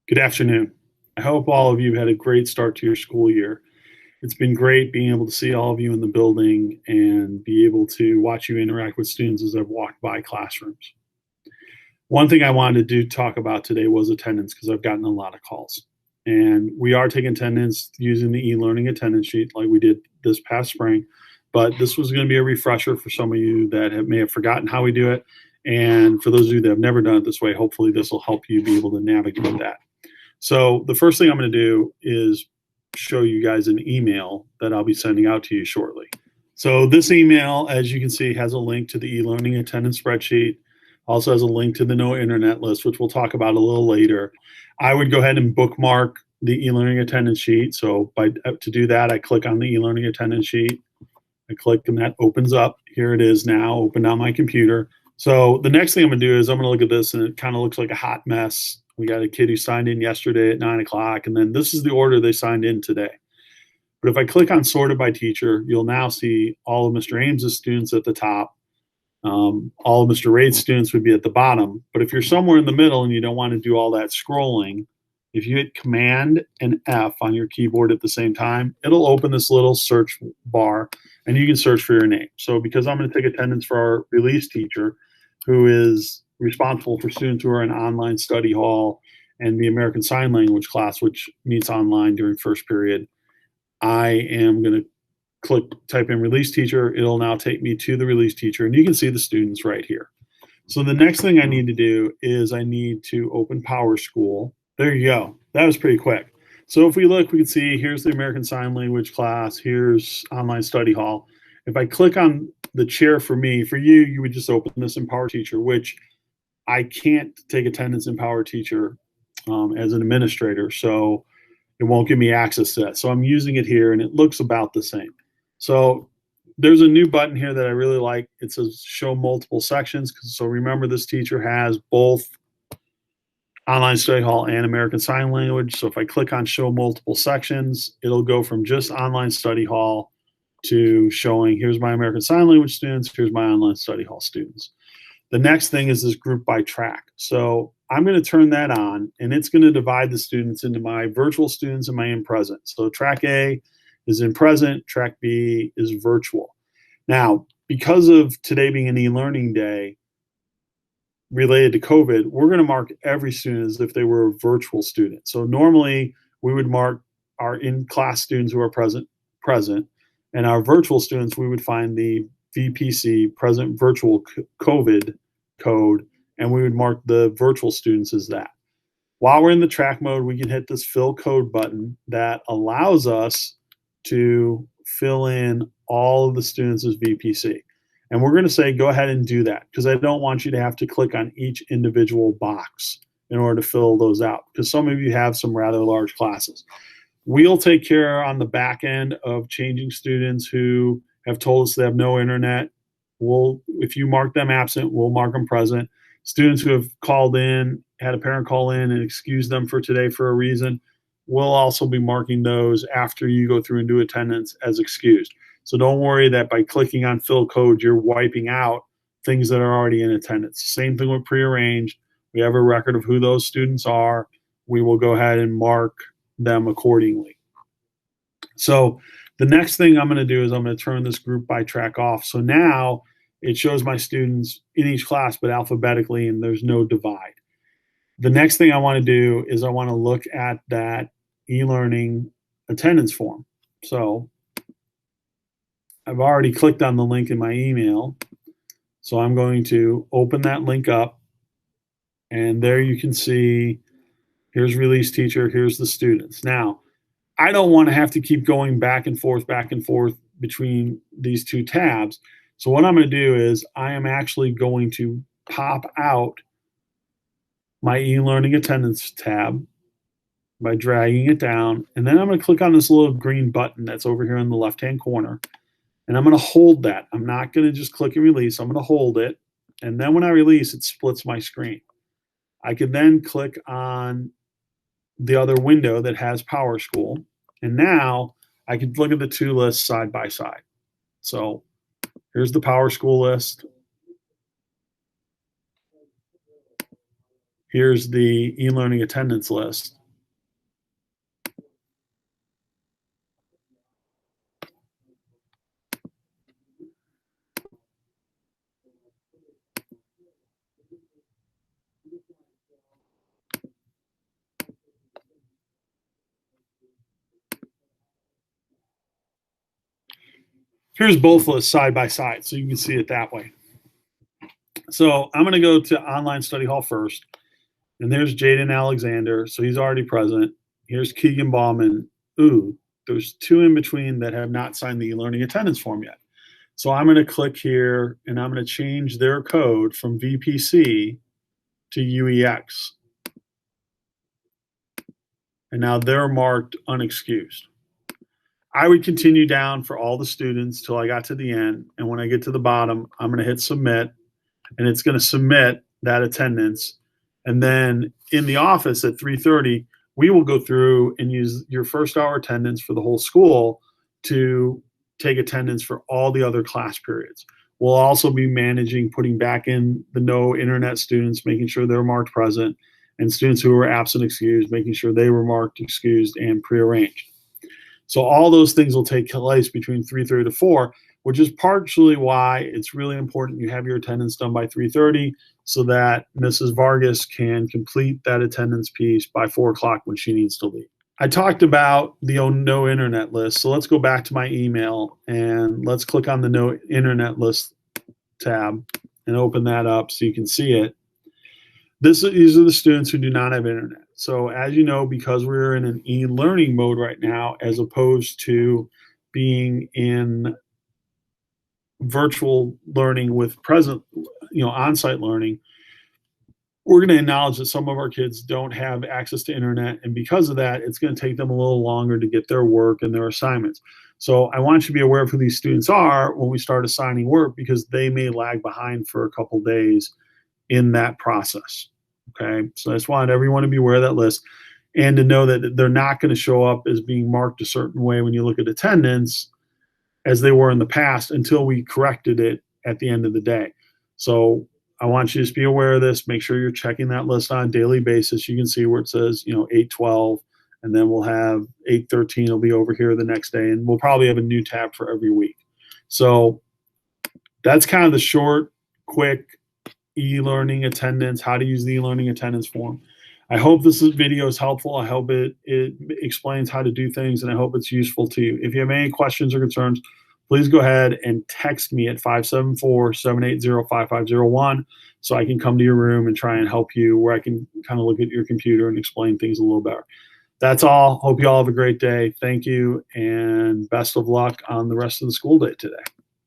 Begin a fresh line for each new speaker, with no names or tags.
Good afternoon. I hope all of you had a great start to your school year. It's been great being able to see all of you in the building and be able to watch you interact with students as I've walked by classrooms. One thing I wanted to talk about today was attendance because I've gotten a lot of calls. And we are taking attendance using the e-learning attendance sheet like we did this past spring. But this was going to be a refresher for some of you that may have forgotten how we do it. And for those of you that have never done it this way, hopefully this will help you be able to navigate that. So the first thing I'm going to do is show you guys an email that I'll be sending out to you shortly. So this email, as you can see, has a link to the e-learning attendance spreadsheet. Also has a link to the no internet list, which we'll talk about a little later. I would go ahead and bookmark the e-learning attendance sheet. So to do that, I click on the e-learning attendance sheet. I click and that opens up. Here it is now, opened on my computer. So the next thing I'm going to do is I'm going to look at this, and it kind of looks like a hot mess. We got a kid who signed in yesterday at 9 o'clock, and then this is the order they signed in today. But if I click on sorted by teacher, you'll now see all of Mr. Ames's students at the top. All of Mr. Raid's students would be at the bottom. But if you're somewhere in the middle and you don't want to do all that scrolling, if you hit Command and F on your keyboard at the same time, it'll open this little search bar, and you can search for your name. So because I'm going to take attendance for our release teacher, who is responsible for students who are in online study hall and the American Sign Language class, which meets online during first period, I am going to type in release teacher. It'll now take me to the release teacher, and you can see the students right here. So the next thing I need to do is I need to open PowerSchool. There you go. That was pretty quick. So if we look, we can see here's the American Sign Language class. Here's online study hall. If I click on the chair for me, for you, you would just open this in Power Teacher, which I can't take attendance in Power Teacher as an administrator, so it won't give me access to that. So I'm using it here, and it looks about the same. So there's a new button here that I really like. It says show multiple sections. So remember, this teacher has both online study hall and American Sign Language. So if I click on show multiple sections, it'll go from just online study hall to showing here's my American Sign Language students, here's my online study hall students. The next thing is this group by track. So I'm going to turn that on, and it's going to divide the students into my virtual students and my in-present. So track A is in present, track B is virtual. Now, because of today being an e-learning day related to COVID, we're going to mark every student as if they were a virtual student. So normally we would mark our in-class students who are present, and our virtual students, we would find the VPC, present virtual COVID code, and we would mark the virtual students as that. While we're in the track mode, we can hit this fill code button that allows us to fill in all of the students as VPC. And we're going to say, go ahead and do that, because I don't want you to have to click on each individual box in order to fill those out, because some of you have some rather large classes. We'll take care on the back end of changing students who have told us they have no internet. If you mark them absent, we'll mark them present. Students who have called in, had a parent call in and excuse them for today for a reason, we'll also be marking those after you go through and do attendance as excused. So don't worry that by clicking on fill code, you're wiping out things that are already in attendance. Same thing with prearranged. We have a record of who those students are. We will go ahead and mark them accordingly. So the next thing I'm going to do is I'm going to turn this group by track off. So now it shows my students in each class, but alphabetically, and there's no divide. The next thing I want to do is I want to look at that e-learning attendance form. So I've already clicked on the link in my email. So I'm going to open that link up, and there you can see here's release teacher, here's the students. Now, I don't want to have to keep going back and forth between these two tabs. So what I'm going to do is I am actually going to pop out my e-learning attendance tab by dragging it down, and then I'm going to click on this little green button that's over here in the left-hand corner, and I'm going to hold that. I'm not going to just click and release. I'm going to hold it, and then when I release, it splits my screen. I can then click on the other window that has PowerSchool, and now I can look at the two lists side by side. So here's the PowerSchool list. Here's the e-learning attendance list. Here's both lists side by side, so you can see it that way. So I'm going to go to online study hall first, and there's Jaden Alexander, so he's already present. Here's Keegan Bauman. Ooh, there's two in between that have not signed the learning attendance form yet. So I'm going to click here, and I'm going to change their code from VPC to UEX. And now they're marked unexcused. I would continue down for all the students till I got to the end. And when I get to the bottom, I'm going to hit submit, and it's going to submit that attendance. And then in the office at 3:30, we will go through and use your first hour attendance for the whole school to take attendance for all the other class periods. We'll also be managing putting back in the no internet students, making sure they're marked present, and students who were absent excused, making sure they were marked excused and prearranged. So all those things will take place between 3:30 to 4, which is partially why it's really important you have your attendance done by 3:30 so that Mrs. Vargas can complete that attendance piece by 4 o'clock when she needs to leave. I talked about the no internet list, so let's go back to my email and let's click on the no internet list tab and open that up so you can see it. These are the students who do not have internet. So as you know, because we're in an e-learning mode right now, as opposed to being in virtual learning with present, on-site learning, we're going to acknowledge that some of our kids don't have access to internet. And because of that, it's going to take them a little longer to get their work and their assignments. So I want you to be aware of who these students are when we start assigning work, because they may lag behind for a couple days in that process. Okay, so I just wanted everyone to be aware of that list and to know that they're not going to show up as being marked a certain way when you look at attendance as they were in the past until we corrected it at the end of the day. So I want you to just be aware of this. Make sure you're checking that list on a daily basis. You can see where it says, 8:12, and then we'll have 8:13 will be over here the next day, and we'll probably have a new tab for every week. So that's kind of the short, quick e-learning attendance, how to use the e-learning attendance form. I hope this video is helpful. I hope it explains how to do things, and I hope it's useful to you. If you have any questions or concerns, please go ahead and text me at 574-780-5501 so I can come to your room and try and help you, where I can kind of look at your computer and explain things a little better. That's all. Hope you all have a great day. Thank you, and best of luck on the rest of the school day today.